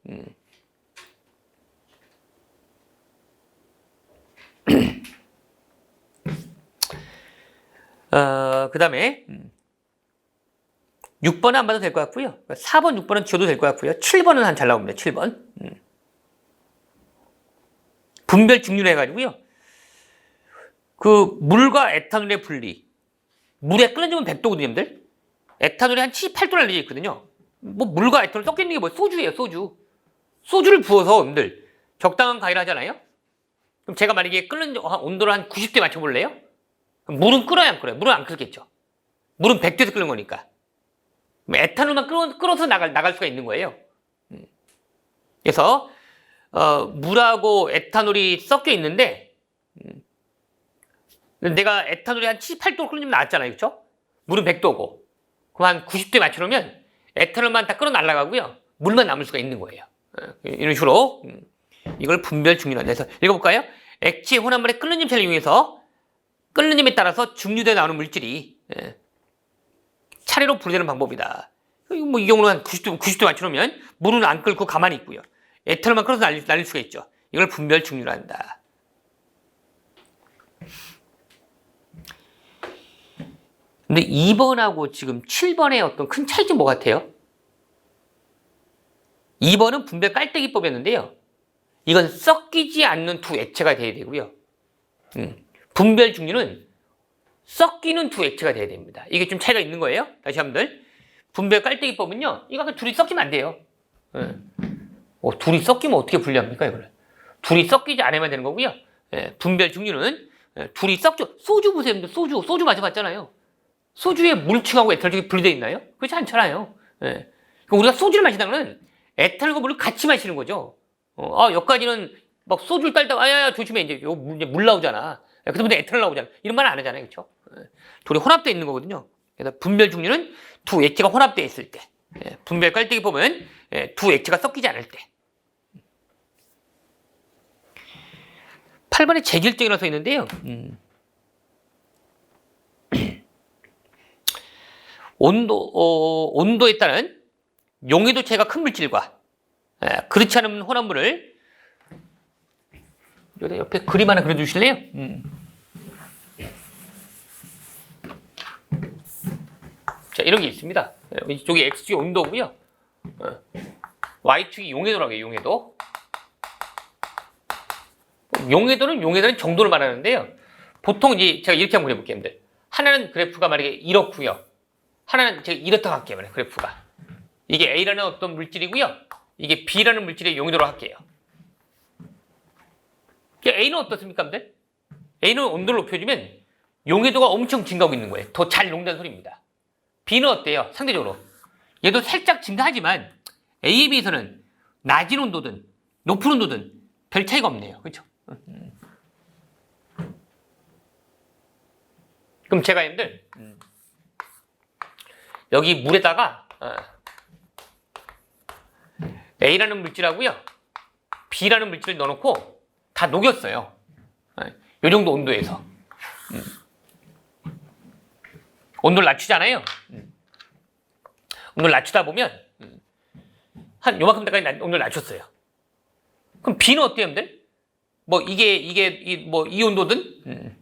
그 다음에 6번은 안 봐도 될 것 같고요. 4번, 6번은 지워도 될 것 같고요. 7번은 한 잘 나옵니다. 7번. 분별 증류를 해가지고요. 그 물과 에탄올의 분리. 물에 끓여주면 100도거든요, 여러분들. 에탄올이 한 78도나 알려져 있거든요. 뭐 물과 에탄올 섞여 있는 게 뭐 소주예요, 소주. 소주를 부어서 여러분들 적당한 가열을 하잖아요. 그럼 제가 만약에 끓는 온도를 한 90대 맞춰볼래요? 그럼 물은 끓어야 안 끓어요? 물은 안 끓겠죠. 물은 100도에서 끓는 거니까. 에탄올만 끓어서 나갈 수가 있는 거예요. 그래서 물하고 에탄올이 섞여 있는데 내가 에탄올이 한 78도로 끓는 게 나왔잖아요. 그렇죠? 물은 100도고. 그럼 한 90도에 맞춰놓으면 에탄올만 다 끓어 날아가고요. 물만 남을 수가 있는 거예요. 이런 식으로 이걸 분별 증류한다. 그래서 읽어볼까요? 액체 혼합물의 끓는 점차를 이용해서 끓는 점에 따라서 증류되어 나오는 물질이 차례로 분리되는 방법이다. 뭐 이 경우는 한 90도 맞춰놓으면 물은 안 끓고 가만히 있고요. 에탄올만 끓어서 날릴 수가 있죠. 이걸 분별 증류를 한다. 근데 2번하고 지금 7번의 어떤 큰 차이점 뭐 같아요? 2번은 분별 깔때기법이었는데요. 이건 섞이지 않는 두 액체가 돼야 되고요. 분별 증류는 섞이는 두 액체가 돼야 됩니다. 이게 좀 차이가 있는 거예요. 다시 한번 분별 깔때기법은요. 이거 둘이 섞이면 안 돼요. 둘이 섞이면 어떻게 분리합니까, 이거를? 둘이 섞이지 않으면 되는 거고요. 분별 중류는 둘이 섞죠. 소주 보세요. 소주 마셔봤잖아요. 소주에 물층하고 에탄올이 분리되어 있나요? 그렇지 않잖아요. 그러니까 우리가 소주를 마시다는 건 에탄올과 물을 같이 마시는 거죠. 여기까지는 막 소주를 딸다가, 야, 조심해. 이제 물 나오잖아. 그때부터 에탄올 나오잖아. 이런 말 안 하잖아요. 그렇죠? 둘이 혼합되어 있는 거거든요. 그래서 분별 중류는 두 액체가 혼합되어 있을 때. 분별 깔때기 보면 두 액체가 섞이지 않을 때. 8번에 재결정이라고 써 있는데요. 온도에 따른 용해도 차이가 큰 물질과 그렇지 않은 혼합물을 옆에 그림 하나 그려주실래요? 자, 이런 게 있습니다. 이쪽이 X축이 온도고요. Y축이 용해도라고 해요. 용해도. 용해도는 정도를 말하는데요. 보통 이제 제가 이렇게 한번 그려볼게요. 여러분들. 하나는 그래프가 만약에 이렇고요. 하나는 제가 이렇다고 할게요. 그래프가. 이게 A라는 어떤 물질이고요. 이게 B라는 물질의 용해도로 할게요. A는 어떻습니까, 여러분들? A는 온도를 높여주면 용해도가 엄청 증가하고 있는 거예요. 더 잘 녹는다는 소리입니다. B는 어때요? 상대적으로. 얘도 살짝 증가하지만 A에 비해서는 낮은 온도든 높은 온도든 별 차이가 없네요. 그렇죠? 그럼 제가 여러분들 여기 물에다가 A라는 물질하고요. B라는 물질을 넣어놓고 다 녹였어요. 이 정도 온도에서. 온도를 낮추잖아요. 온도를 낮추다 보면 한 요만큼 때까지 온도를 낮췄어요. 그럼 B는 어때요, 여러분들? 뭐 이 온도든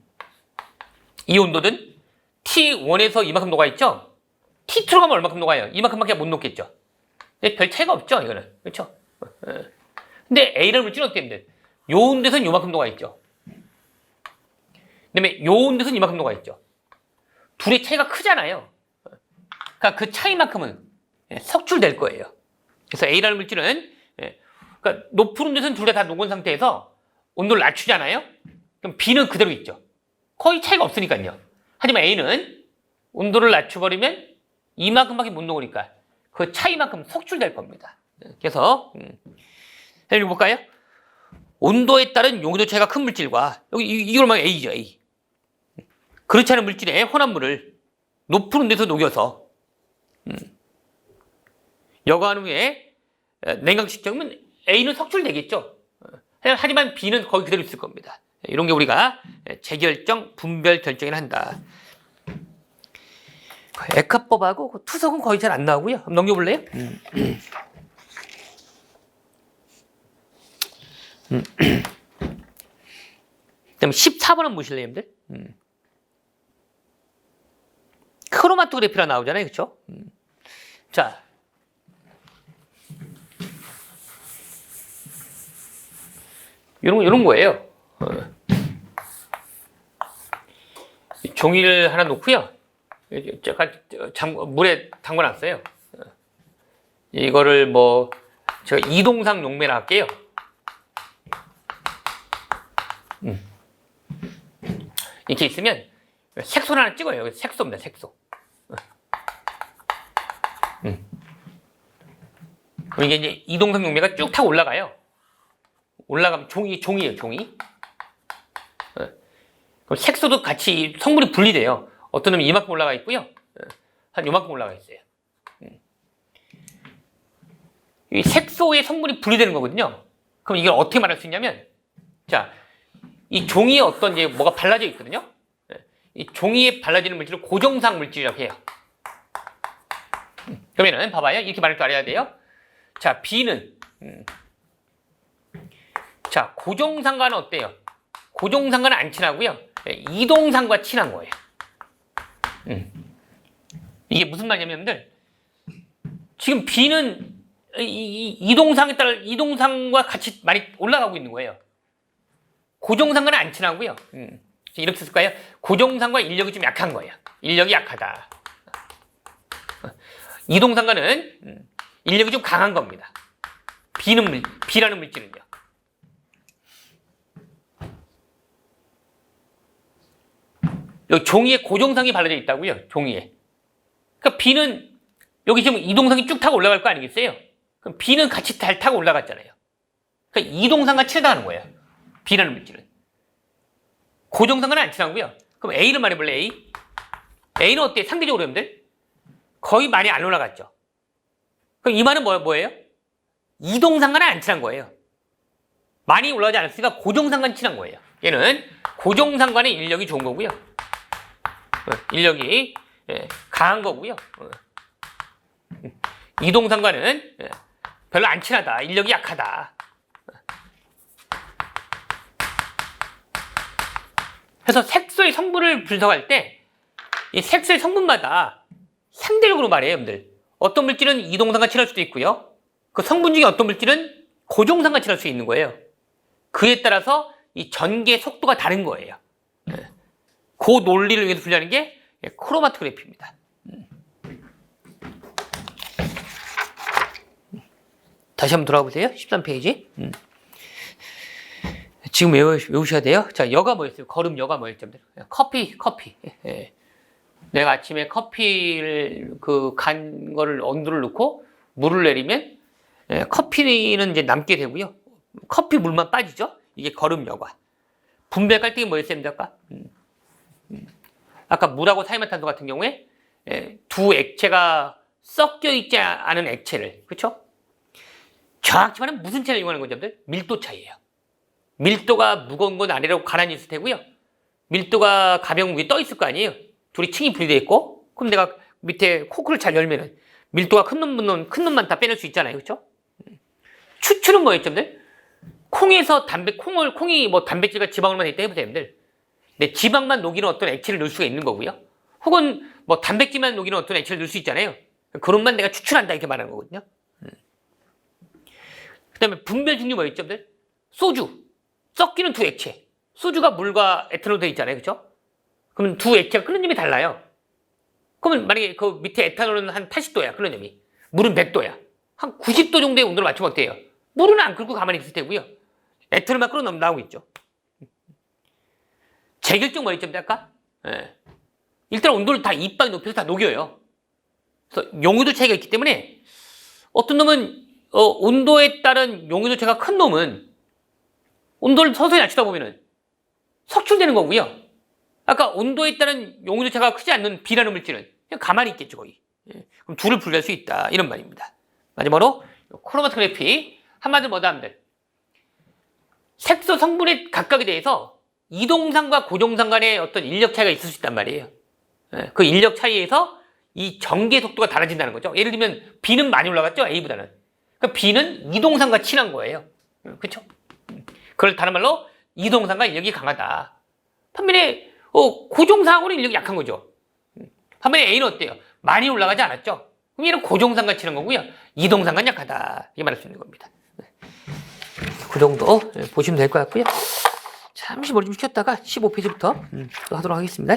이 온도든 T1에서 이만큼 녹아있죠? T2로 가면 얼마큼 녹아요? 이만큼밖에 못 녹겠죠? 별 차이가 없죠, 이거는. 그렇죠? 근데 A라는 물질은 어때요, 여러분들? 요 온도에서는 요만큼 녹아있죠? 그 다음에 요 온도에서는 이만큼 녹아있죠? 둘의 차이가 크잖아요. 그러니까 그 차이만큼은 석출될 거예요. 그래서 A라는 물질은 그러니까 높은 온도에서는 둘 다 녹은 상태에서 온도를 낮추잖아요. 그럼 B는 그대로 있죠. 거의 차이가 없으니까요. 하지만 A는 온도를 낮춰버리면 이만큼밖에 못 녹으니까 그 차이만큼 석출될 겁니다. 그래서 읽어볼까요? 온도에 따른 용해도 차이가 큰 물질과 여기 이걸 말하면 A죠. A. 그렇지 않은 물질의 혼합물을 높은 온도에서 녹여서 여과한 후에 냉각시키면 A는 석출되겠죠. 하지만 B는 거기 그대로 있을 겁니다. 이런 게 우리가 재결정, 분별 결정을 한다. 액화법하고 투석은 거의 잘 안 나오고요. 한번 넘겨볼래요? 그다음에 14번 한번 보실래요, 여러분들? 크로마토그래피라 나오잖아요, 그렇죠? 자, 이런 거예요. 종이를 하나 놓고요. 물에 담궈놨어요. 이거를 뭐 제가 이동상 용매라 할게요. 이렇게 있으면 색소 하나 찍어요. 색소입니다. 색소. 이게 이제 이동상 용매가 쭉 타고 올라가요. 올라가면 종이에요. 종이. 그럼 색소도 같이 성분이 분리돼요. 어떤 놈이 이만큼 올라가 있고요. 한 요만큼 올라가 있어요. 이 색소의 성분이 분리되는 거거든요. 그럼 이걸 어떻게 말할 수 있냐면, 자, 이 종이에 어떤 이제 뭐가 발라져 있거든요. 이 종이에 발라지는 물질을 고정상 물질이라고 해요. 그러면은 봐봐요. 이렇게 말할 줄 알아야 돼요. 자, B는 자, 고정상과는 어때요? 고정상과는 안 친하고요. 이동상과 친한 거예요. 이게 무슨 말이냐면, 지금 B는 이동상에 따라 이동상과 같이 많이 올라가고 있는 거예요. 고정상과는 안 친하고요. 이렇게 쓸까요? 고정상과 인력이 좀 약한 거예요. 인력이 약하다. 이동상과는 인력이 좀 강한 겁니다. B라는 물질은요. 여기 종이에 고정상이 발라져 있다고요. 종이에. 그러니까 B는 여기 지금 이동상이 쭉 타고 올라갈 거 아니겠어요? 그럼 B는 같이 잘 타고 올라갔잖아요. 그러니까 이동상과 친하다는 거예요. B라는 물질은. 고정상과는 안 친하고요. 그럼 A를 말해볼래? A는 어때요? 상대적으로 여러분들? 거의 많이 안 올라갔죠. 그럼 이 말은 뭐예요? 이동상과는 안 친한 거예요. 많이 올라가지 않았으니까 고정상과는 친한 거예요. 얘는 고정상과는 인력이 좋은 거고요. 인력이 강한 거고요. 이동상과는 별로 안 친하다. 인력이 약하다. 그래서 색소의 성분을 분석할 때 이 색소의 성분마다 상대적으로 말해요, 여러분들. 어떤 물질은 이동상과 친할 수도 있고요. 그 성분 중에 어떤 물질은 고정상과 친할 수 있는 거예요. 그에 따라서 이 전개 속도가 다른 거예요. 그 논리를 위해서 분류하는 게 크로마토그래피입니다. 다시 한번 돌아가 보세요. 13페이지. 지금 외우셔야 돼요. 자, 여가 뭐였어요? 거름 여가 뭐였죠? 커피. 내가 아침에 커피를 간 거를 온도를 넣고 물을 내리면 커피는 이제 남게 되고요. 커피 물만 빠지죠? 이게 거름 여과. 분배 깔때기 뭐였어요? 아까 물하고 산화탄소 같은 경우에 두 액체가 섞여 있지 않은 액체를, 그렇죠? 정확히 말하면 무슨 차이를 이용하는 거죠? 밀도 차이예요. 밀도가 무거운 건 아래로 가라앉아 있을 테고요. 밀도가 가벼운 위에 떠 있을 거 아니에요. 둘이 층이 분리되어 있고, 그럼 내가 밑에 코크를 잘 열면은 밀도가 큰 놈만 다 빼낼 수 있잖아요. 그렇죠? 추출은 뭐였죠? 콩에서 콩이 뭐 단백질과 지방을만 있다 해보세요. 근데 지방만 녹이는 어떤 액체를 넣을 수가 있는 거고요. 혹은 뭐 단백질만 녹이는 어떤 액체를 넣을 수 있잖아요. 그런만 내가 추출한다 이렇게 말하는 거거든요. 그 다음에 분별 증류 뭐였죠? 소주. 섞이는 두 액체. 소주가 물과 에탄올 되어 있잖아요. 그렇죠? 그러면 두 액체가 끓는 점이 달라요. 그러면 만약에 그 밑에 에탄올은 한 80도야. 끓는 점이. 물은 100도야. 한 90도 정도의 온도를 맞추면 어때요? 물은 안 끓고 가만히 있을 테고요. 에탄올만 끓어 넣으면 나오고 있죠. 재결정 뭐였죠? 아까? 일단 온도를 다 이빨 높여서 다 녹여요. 그래서 용유도 차이가 있기 때문에 어떤 놈은 온도에 따른 용유도 차이가 큰 놈은 온도를 서서히 낮추다 보면은 석출되는 거고요. 아까 온도에 따른 용유도 차이가 크지 않는 B라는 물질은 그냥 가만히 있겠죠, 거의. 그럼 둘을 분리할 수 있다. 이런 말입니다. 마지막으로 크로마토그래피. 한마디로 뭐다 함들. 색소 성분의 각각에 대해서 이동상과 고정상 간의 어떤 인력 차이가 있을 수 있단 말이에요. 그 인력 차이에서 이 전개 속도가 달라진다는 거죠. 예를 들면 B는 많이 올라갔죠, A보다는. 그러니까 B는 이동상과 친한 거예요. 그렇죠? 그걸 다른 말로 이동상과 인력이 강하다. 반면에 고정상하고는 인력이 약한 거죠. 반면에 A는 어때요? 많이 올라가지 않았죠. 그럼 얘는 고정상과 친한 거고요. 이동상과 약하다. 이렇게 말할 수 있는 겁니다. 그 정도 보시면 될 것 같고요. 잠시 머리 좀 쉬었다가 15페이지부터 또 하도록 하겠습니다.